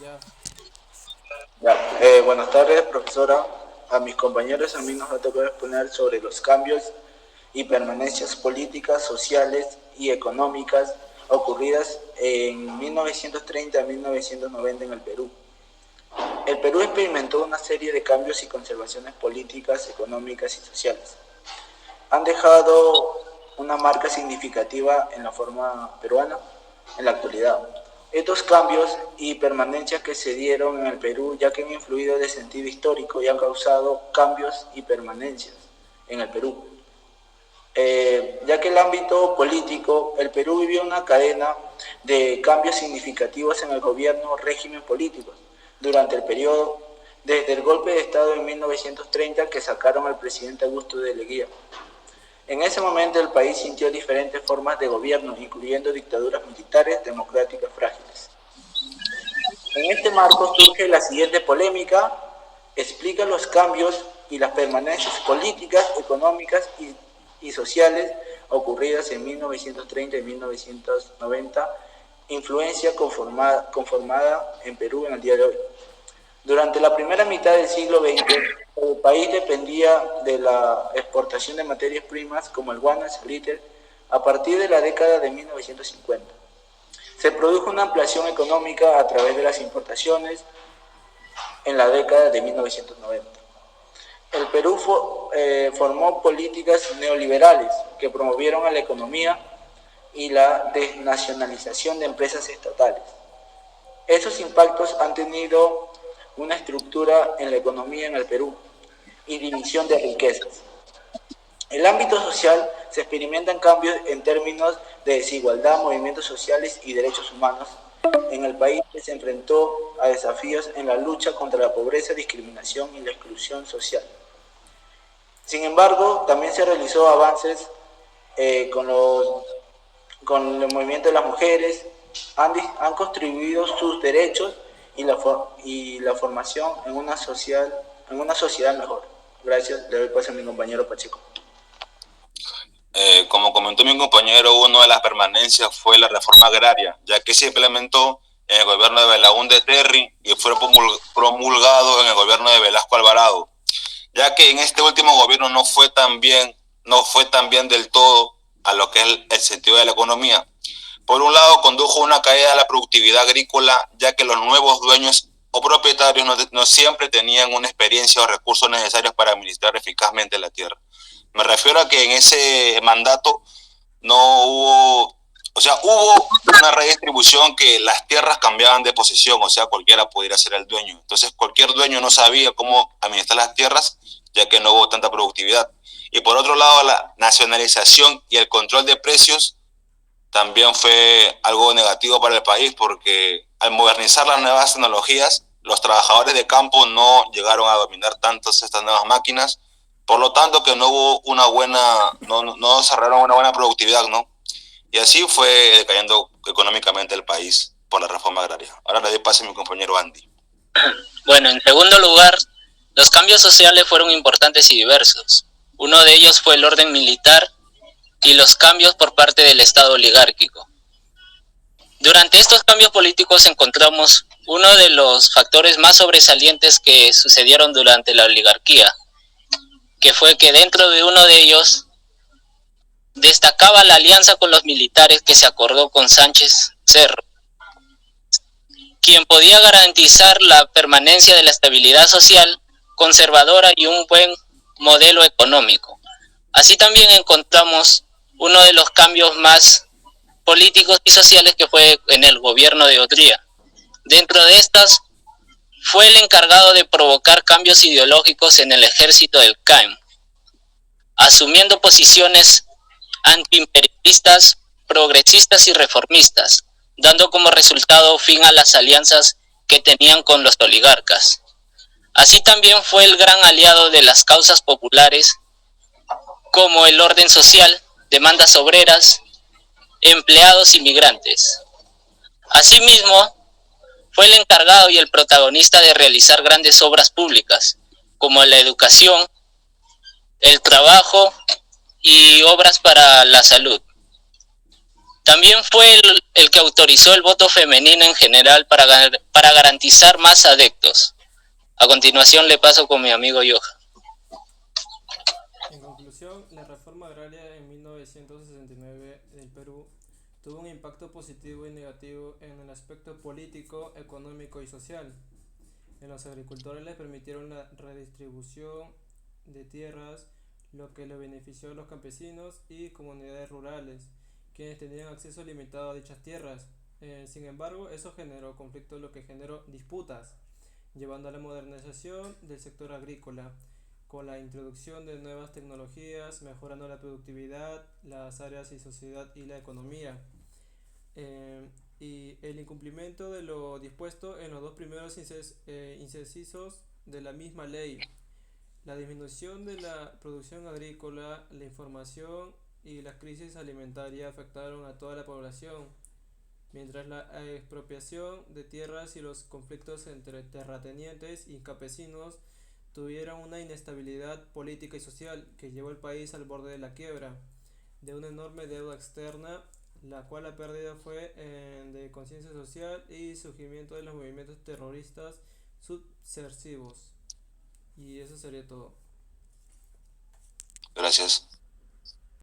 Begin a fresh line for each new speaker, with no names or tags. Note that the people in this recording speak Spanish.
Ya.
Ya, buenas tardes, profesora. A mis compañeros a mí nos va a tocar exponer sobre los cambios y permanencias políticas, sociales y económicas ocurridas en 1930 a 1990 en el Perú. El Perú experimentó una serie de cambios y conservaciones políticas, económicas y sociales. Han dejado una marca significativa en la forma peruana en la actualidad. Estos cambios y permanencias que se dieron en el Perú, ya que han influido de sentido histórico y han causado cambios y permanencias en el Perú. Ya que el ámbito político, el Perú vivió una cadena de cambios significativos en el gobierno, régimen políticos, durante el periodo desde el golpe de Estado en 1930 que sacaron al presidente Augusto de Leguía. En ese momento el país sintió diferentes formas de gobierno, incluyendo dictaduras militares democráticas frágiles. En este marco surge la siguiente polémica, explica los cambios y las permanencias políticas, económicas y sociales ocurridas en 1930 y 1990, influencia conformada en Perú en el día de hoy. Durante la primera mitad del siglo XX, el país dependía de la exportación de materias primas como el guano, el salitre, a partir de la década de 1950. Se produjo una ampliación económica a través de las importaciones en la década de 1990. El Perú formó políticas neoliberales que promovieron a la economía y la desnacionalización de empresas estatales. Esos impactos han tenido una estructura en la economía en el Perú y división de riquezas. En el ámbito social se experimentan cambios en términos de desigualdad, movimientos sociales y derechos humanos en el país que se enfrentó a desafíos en la lucha contra la pobreza, discriminación y la exclusión social. Sin embargo, también se realizó avances con con el movimiento de las mujeres, han contribuido sus derechos y la formación en una sociedad mejor. Gracias, le doy paso a mi compañero Pacheco.
Como comentó mi compañero, una de las permanencias fue la reforma agraria, ya que se implementó en el gobierno de Belaúnde Terry y fue promulgado en el gobierno de Velasco Alvarado, ya que en este último gobierno no fue tan bien del todo a lo que es el sentido de la economía. Por un lado, condujo una caída de la productividad agrícola, ya que los nuevos dueños o propietarios no siempre tenían una experiencia o recursos necesarios para administrar eficazmente la tierra. Me refiero a que en ese mandato no hubo, hubo una redistribución que las tierras cambiaban de posesión, o sea, cualquiera pudiera ser el dueño. Entonces, cualquier dueño no sabía cómo administrar las tierras, ya que no hubo tanta productividad. Y por otro lado, la nacionalización y el control de precios también fue algo negativo para el país, porque al modernizar las nuevas tecnologías, los trabajadores de campo no llegaron a dominar tantas estas nuevas máquinas, por lo tanto que no hubo no desarrollaron una buena productividad, ¿no? Y así fue decayendo económicamente el país por la reforma agraria. Ahora le doy paso a mi compañero Andy.
Bueno, en segundo lugar, los cambios sociales fueron importantes y diversos. Uno de ellos fue el orden militar y los cambios por parte del Estado oligárquico. Durante estos cambios políticos encontramos uno de los factores más sobresalientes que sucedieron durante la oligarquía, que fue que dentro de uno de ellos destacaba la alianza con los militares que se acordó con Sánchez Cerro, quien podía garantizar la permanencia de la estabilidad social conservadora y un buen modelo económico. Así también encontramos uno de los cambios más políticos y sociales que fue en el gobierno de Odría. Dentro de estas, fue el encargado de provocar cambios ideológicos en el ejército del CAEM, asumiendo posiciones antiimperialistas, progresistas y reformistas, dando como resultado fin a las alianzas que tenían con los oligarcas. Así también fue el gran aliado de las causas populares como el orden social, demandas obreras, empleados y migrantes. Asimismo, fue el encargado y el protagonista de realizar grandes obras públicas, como la educación, el trabajo y obras para la salud. También fue el que autorizó el voto femenino en general para garantizar más adeptos. A continuación le paso con mi amigo Johan.
En conclusión, la reforma agraria en 1969 del Perú tuvo un impacto positivo y negativo en el aspecto político, económico y social. En los agricultores les permitieron la redistribución de tierras, lo que le benefició a los campesinos y comunidades rurales, quienes tenían acceso limitado a dichas tierras. Sin embargo, eso generó conflictos, lo que generó disputas, llevando a la modernización del sector agrícola, con la introducción de nuevas tecnologías, mejorando la productividad, las áreas y sociedad y la economía. Y el incumplimiento de lo dispuesto en los dos primeros incisos de la misma ley, la disminución de la producción agrícola, la información y la crisis alimentaria afectaron a toda la población, mientras la expropiación de tierras y los conflictos entre terratenientes y campesinos tuvieron una inestabilidad política y social que llevó al país al borde de la quiebra, de una enorme deuda externa, la cual la pérdida fue de conciencia social y surgimiento de los movimientos terroristas subversivos. Y eso sería todo.
Gracias.